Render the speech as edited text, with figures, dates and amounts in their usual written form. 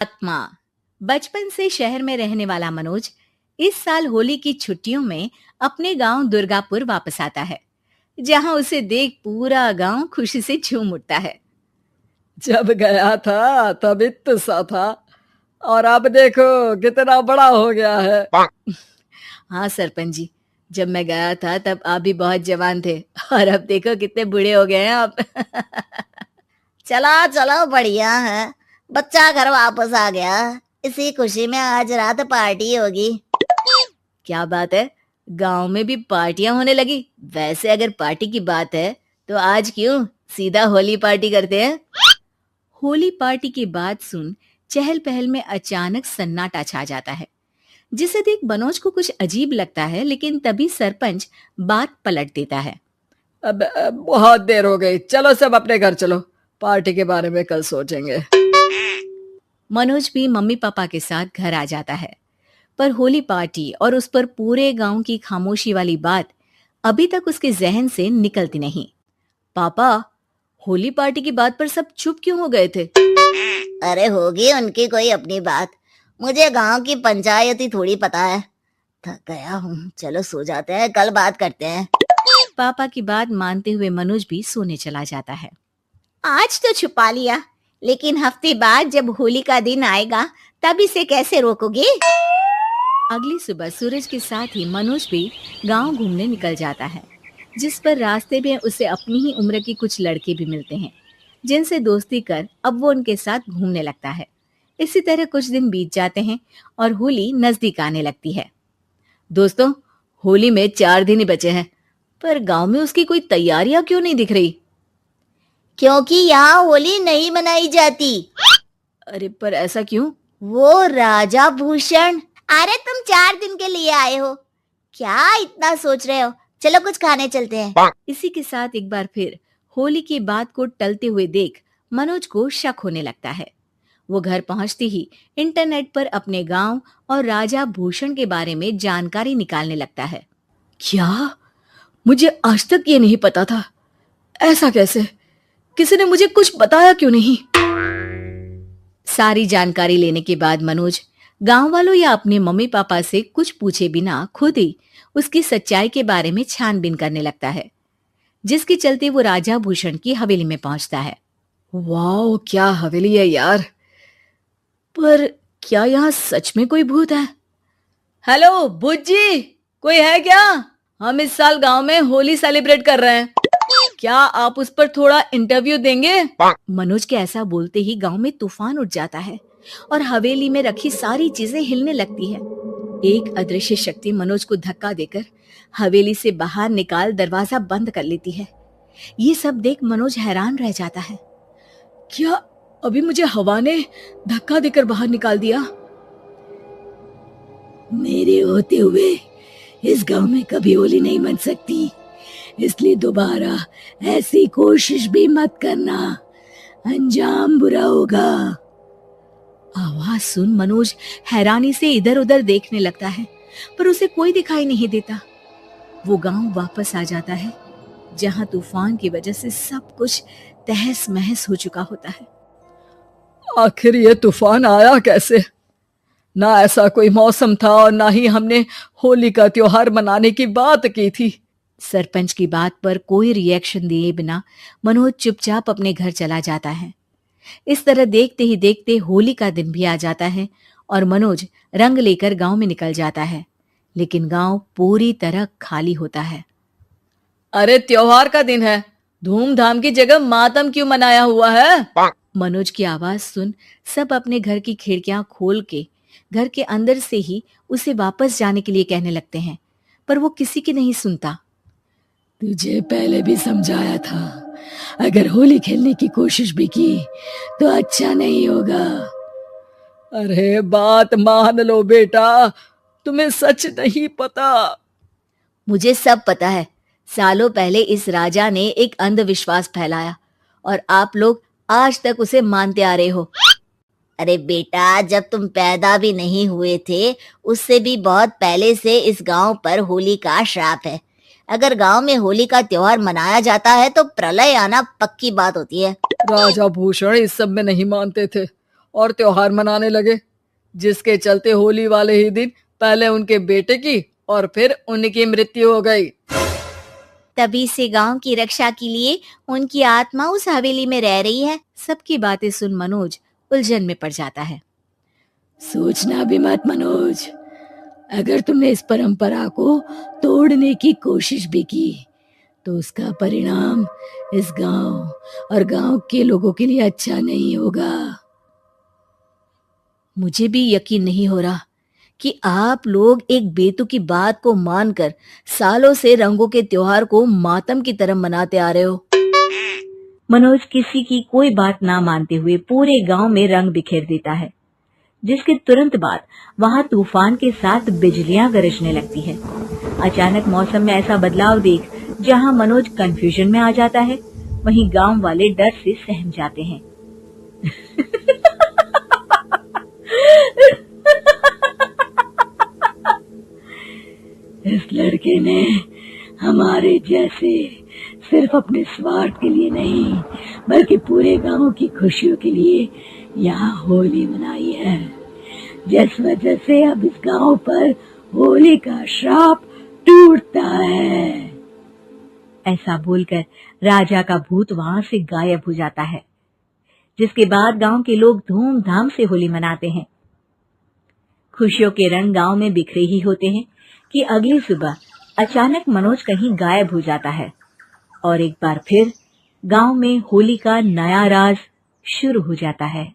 आत्मा। बचपन से शहर में रहने वाला मनोज इस साल होली की छुट्टियों में अपने गांव दुर्गापुर वापस आता है, जहां उसे देख पूरा गांव खुशी से झूम उठता है। जब गया था तब इतना सा था और अब देखो कितना बड़ा हो गया है। हाँ सरपंच जी, जब मैं गया था तब आप भी बहुत जवान थे और अब देखो कितने बूढ़े हो गए हैं आप। चलो चलो, बढ़िया है। बच्चा घर वापस आ गया। इसी खुशी में आज रात पार्टी होगी। क्या बात है, गांव में भी पार्टियां होने लगी। वैसे अगर पार्टी की बात है तो आज क्यों सीधा होली पार्टी करते हैं। होली पार्टी की बात सुन चहल पहल में अचानक सन्नाटा छा जाता है, जिसे देख मनोज को कुछ अजीब लगता है, लेकिन तभी सरपंच बात पलट देता है। अब बहुत देर हो गई, चलो सब अपने घर चलो, पार्टी के बारे में कल सोचेंगे। मनोज भी मम्मी पापा के साथ घर आ जाता है, पर होली पार्टी और उस पर पूरे गांव की खामोशी वाली बात अभी तक उसके जहन से निकलती नहीं। पापा, होली पार्टी की बात पर सब चुप क्यों हो गए थे? अरे होगी उनकी कोई अपनी बात। मुझे गांव की पंचायत ही थोड़ी पता है। थक गया हूँ, चलो सो जाते हैं, कल बात करते हैं। पापा की बात मानते हुए मनोज भी सोने चला जाता है। आज तो छुपा लिया, लेकिन हफ्ते बाद जब होली का दिन आएगा तब इसे कैसे रोकोगे? अगली सुबह सूरज के साथ ही मनोज भी गांव घूमने निकल जाता है, जिस पर रास्ते में उसे अपनी ही उम्र के कुछ लड़के भी मिलते हैं, जिनसे दोस्ती कर अब वो उनके साथ घूमने लगता है। इसी तरह कुछ दिन बीत जाते हैं और होली नजदीक आने लगती है। दोस्तों, होली में 4 दिन ही बचे हैं, पर गांव में उसकी कोई तैयारियां क्यों नहीं दिख रही? क्योंकि यहाँ होली नहीं मनाई जाती। अरे पर ऐसा क्यों? वो राजा भूषण। अरे तुम 4 दिन के लिए आए हो, क्या इतना सोच रहे हो? चलो कुछ खाने चलते हैं। इसी के साथ एक बार फिर होली की बात को टलते हुए देख मनोज को शक होने लगता है। वो घर पहुंचते ही इंटरनेट पर अपने गांव और राजा भूषण के बारे में जानकारी निकालने लगता है। क्या? मुझे आज तक ये नहीं पता था। ऐसा कैसे? किसी ने मुझे कुछ बताया क्यों नहीं? सारी जानकारी लेने के बाद मनोज गांव वालों या अपने मम्मी पापा से कुछ पूछे बिना खुद ही उसकी सच्चाई के बारे में छानबीन करने लगता है, जिसके चलते वो राजा भूषण की हवेली में पहुंचता है। वाह, क्या हवेली है यार। पर क्या यहाँ सच में कोई भूत है? हेलो भूत जी, कोई है क्या? हम इस साल गांव में होली सेलिब्रेट कर रहे हैं, क्या आप उस पर थोड़ा इंटरव्यू देंगे? मनोज के ऐसा बोलते ही गांव में तूफान उठ जाता है और हवेली में रखी सारी चीजें हिलने लगती है। एक अदृश्य शक्ति मनोज को धक्का देकर हवेली से बाहर निकाल दरवाजा बंद कर लेती है। ये सब देख मनोज हैरान रह जाता है। क्या अभी मुझे हवा ने धक्का देकर बाहर निकाल दिया? मेरे होते हुए इस गांव में कभी होली नहीं मन सकती, इसलिए दोबारा ऐसी कोशिश भी मत करना, अंजाम बुरा होगा। आवाज सुन मनोज हैरानी से इधर उधर देखने लगता है, पर उसे कोई दिखाई नहीं देता। वो गांव वापस आ जाता है, जहां तूफान की वजह से सब कुछ तहस महस हो चुका होता है। आखिर ये तूफान आया कैसे? ना ऐसा कोई मौसम था और ना ही हमने होली का त्योहार मनाने की बात की थी। सरपंच की बात पर कोई रिएक्शन दिए बिना मनोज चुपचाप अपने घर चला जाता है। इस तरह देखते ही देखते होली का दिन भी आ जाता है और मनोज रंग लेकर गांव में निकल जाता है, लेकिन गांव पूरी तरह खाली होता है। अरे त्योहार का दिन है, धूमधाम की जगह मातम क्यों मनाया हुआ है? मनोज की आवाज सुन सब अपने घर की खिड़कियां खोल के घर के अंदर से ही उसे वापस जाने के लिए कहने लगते हैं, पर वो किसी की नहीं सुनता। तुझे पहले भी समझाया था, अगर होली खेलने की कोशिश भी की तो अच्छा नहीं होगा। अरे बात मान लो बेटा, तुम्हें सच नहीं पता। मुझे सब पता है। सालों पहले इस राजा ने एक अंधविश्वास फैलाया और आप लोग आज तक उसे मानते आ रहे हो। अरे बेटा, जब तुम पैदा भी नहीं हुए थे उससे भी बहुत पहले से इस गांव पर होली का श्राप है। अगर गांव में होली का त्योहार मनाया जाता है तो प्रलय आना पक्की बात होती है। राजा भूषण इस सब में नहीं मानते थे और त्योहार मनाने लगे, जिसके चलते होली वाले ही दिन पहले उनके बेटे की और फिर उनकी मृत्यु हो गई। तभी से गांव की रक्षा के लिए उनकी आत्मा उस हवेली में रह रही है। सबकी बातें सुन मनोज उलझन में पड़ जाता है। सोचना भी मत मनोज, अगर तुमने इस परंपरा को तोड़ने की कोशिश भी की तो उसका परिणाम इस गांव और गांव के लोगों के लिए अच्छा नहीं होगा। मुझे भी यकीन नहीं हो रहा कि आप लोग एक बेतुकी बात को मानकर सालों से रंगों के त्योहार को मातम की तरह मनाते आ रहे हो। मनोज किसी की कोई बात ना मानते हुए पूरे गांव में रंग बिखेर देता है, जिसके तुरंत बाद वहां तूफान के साथ बिजलियां गरजने लगती है। अचानक मौसम में ऐसा बदलाव देख जहां मनोज कंफ्यूजन में आ जाता है, वहीं गांव वाले डर से सहम जाते हैं। इस लड़के ने हमारे जैसे सिर्फ अपने स्वार्थ के लिए नहीं बल्कि पूरे गांव की खुशियों के लिए यहाँ होली मनाई है, जिस वजह से अब इस गांव पर होली का श्राप टूटता है। ऐसा बोलकर राजा का भूत वहां से गायब हो जाता है, जिसके बाद गांव के लोग धूमधाम से होली मनाते हैं। खुशियों के रंग गांव में बिखरे ही होते हैं कि अगली सुबह अचानक मनोज कहीं गायब हो जाता है और एक बार फिर गांव में होली का नया राज शुरू हो जाता है।